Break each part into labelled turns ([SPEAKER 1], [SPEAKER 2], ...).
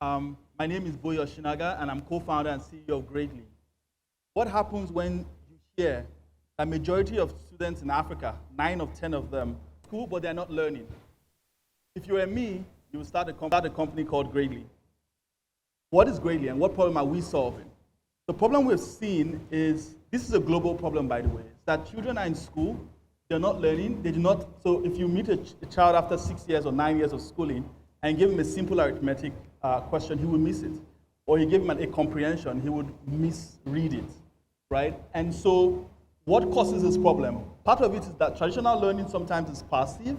[SPEAKER 1] My name is Boyo Shinaga, and I'm co-founder and CEO of Greatly. What happens when you hear that majority of students in Africa, 9 of 10 of them, school, but they're not learning? If you were me, you would start a company called Greatly. What is Greatly, and what problem are we solving? The problem we've seen is, this is a global problem, by the way, is that children are in school, they're not learning, they do not, so if you meet a child after 6 years or 9 years of schooling, and give him a simple arithmetic question, he will miss it. Or you give him a comprehension, he would misread it, right? And so what causes this problem? Part of it is that traditional learning sometimes is passive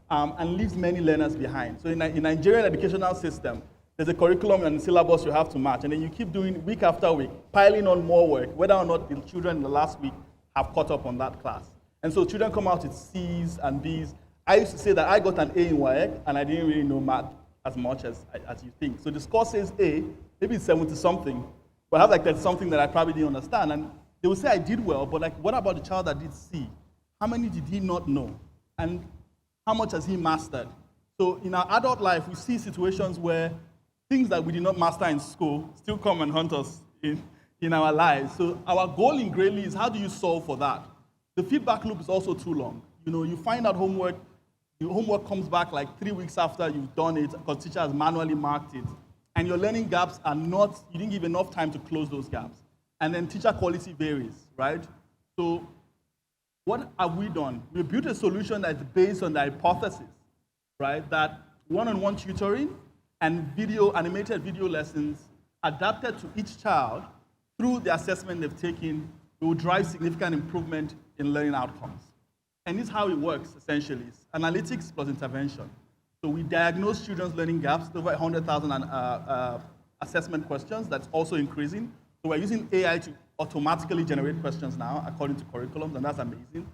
[SPEAKER 1] and leaves many learners behind. So in Nigerian educational system, there's a curriculum and a syllabus you have to match, and then you keep doing week after week, piling on more work, whether or not the children in the last week have caught up on that class. And so children come out with C's and B's. I used to say that I got an A in WAEC, and I didn't really know math as much as you think. So the score says A, maybe it's 70-something, but I have like that's something that I probably didn't understand. And they would say I did well, but like, what about the child that did C? How many did he not know? And how much has he mastered? So in our adult life, we see situations where things that we did not master in school still come and haunt us in our lives. So our goal in Greatly is, how do you solve for that? The feedback loop is also too long. You know, you find out homework, your homework comes back like 3 weeks after you've done it because teacher has manually marked it. And your learning gaps are not, you didn't give enough time to close those gaps. And then teacher quality varies, right? So what have we done? We built a solution that's based on the hypothesis, right? That one-on-one tutoring and animated video lessons adapted to each child through the assessment they've taken will drive significant improvement in learning outcomes. And this is how it works, essentially. It's analytics plus intervention. So we diagnose children's learning gaps, over 100,000 assessment questions. That's also increasing. So we're using AI to automatically generate questions now, according to curriculums, and that's amazing.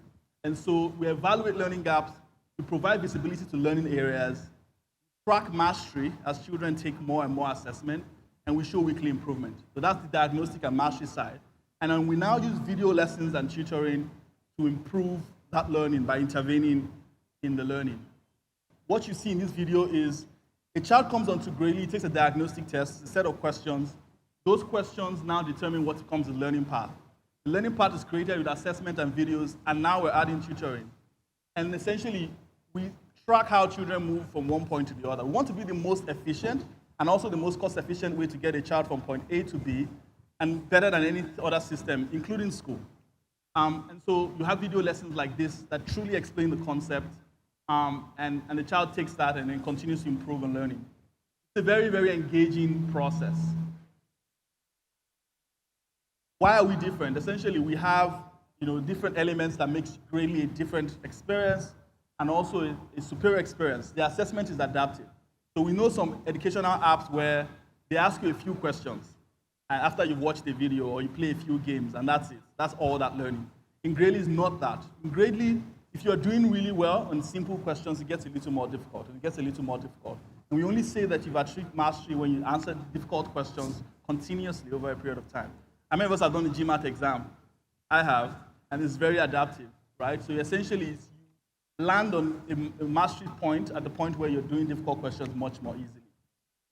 [SPEAKER 1] And so we evaluate learning gaps, we provide visibility to learning areas, track mastery as children take more and more assessment, and we show weekly improvement. So that's the diagnostic and mastery side. And then we now use video lessons and tutoring to improve that learning by intervening in the learning. What you see in this video is a child comes onto Greatly, takes a diagnostic test, a set of questions. Those questions now determine what becomes the learning path. The learning path is created with assessment and videos, and now we're adding tutoring. And essentially, we track how children move from one point to the other. We want to be the most efficient and also the most cost-efficient way to get a child from point A to B, and better than any other system, including school. And so you have video lessons like this that truly explain the concept, and the child takes that and then continues to improve on learning. It's a very, very engaging process. Why are we different? Essentially, we have different elements that makes Greatly a different experience and also a superior experience. The assessment is adaptive. So we know some educational apps where they ask you a few questions, and after you've watched the video or you play a few games, and that's it. That's all that learning. In Greatly, it's not that. In Greatly, if you're doing really well on simple questions, it gets a little more difficult. And we only say that you've achieved mastery when you answer difficult questions continuously over a period of time. How many of us have done the GMAT exam? I have, and it's very adaptive, right? So essentially, you land on a mastery point at the point where you're doing difficult questions much more easily.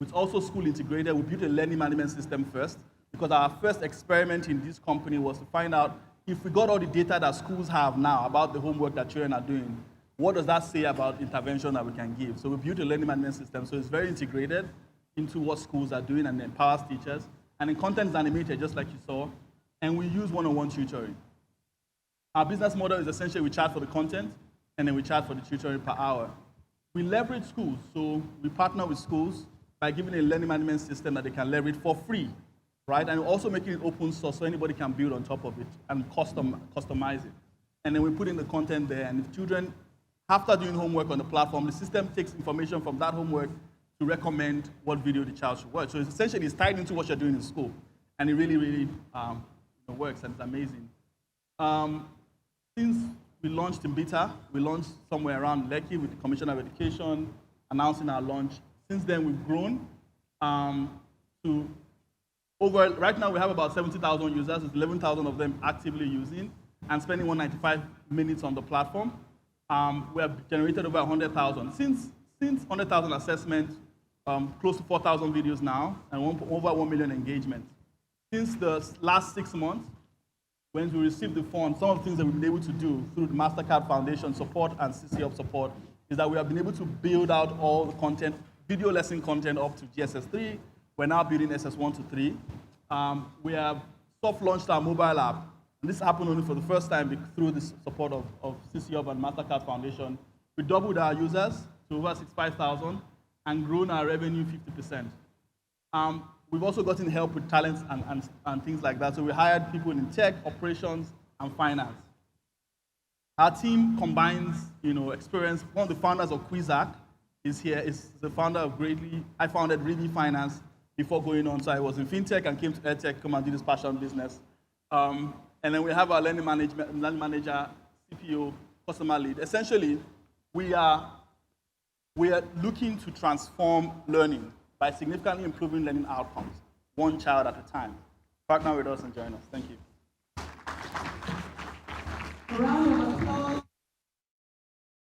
[SPEAKER 1] It's also school integrated. We built a learning management system first, because our first experiment in this company was to find out if we got all the data that schools have now about the homework that children are doing, what does that say about intervention that we can give? So we built a learning management system, so it's very integrated into what schools are doing and empowers teachers. And the content is animated, just like you saw, and we use one-on-one tutoring. Our business model is essentially we charge for the content, and then we charge for the tutoring per hour. We leverage schools, so we partner with schools by giving a learning management system that they can leverage for free, right? And also making it open source so anybody can build on top of it and customize it. And then we put in the content there, and if children, after doing homework on the platform, the system takes information from that homework to recommend what video the child should watch. So it's essentially, it's tied into what you're doing in school. And it really, really works, and it's amazing. Since we launched in beta, we launched somewhere around Lekki with the Commissioner of Education, announcing our launch. Since then, we've grown to right now we have about 70,000 users, with 11,000 of them actively using and spending 195 minutes on the platform. We have generated over 100,000. Since 100,000 assessments, close to 4,000 videos now, and over 1 million engagements. Since the last 6 months, when we received the funds, some of the things that we've been able to do through the Mastercard Foundation support and CCF support is that we have been able to build out all the content, video lesson content up to GSS3. We're now building SS1 to 3. We have soft launched our mobile app. And this happened only for the first time through the support of CCF and Mastercard Foundation. We doubled our users to over 65,000 and grown our revenue 50%. We've also gotten help with talents and things like that. So we hired people in tech, operations, and finance. Our team combines, experience. One of the founders of Quizzack is here. Is the founder of Greatly. I founded Really Finance before going on. So I was in fintech and came to EdTech, come and do this passion business. And then we have our learning manager, CPO, customer lead. Essentially, we are looking to transform learning by significantly improving learning outcomes, one child at a time. Partner with us and join us. Thank you.
[SPEAKER 2] A round of applause.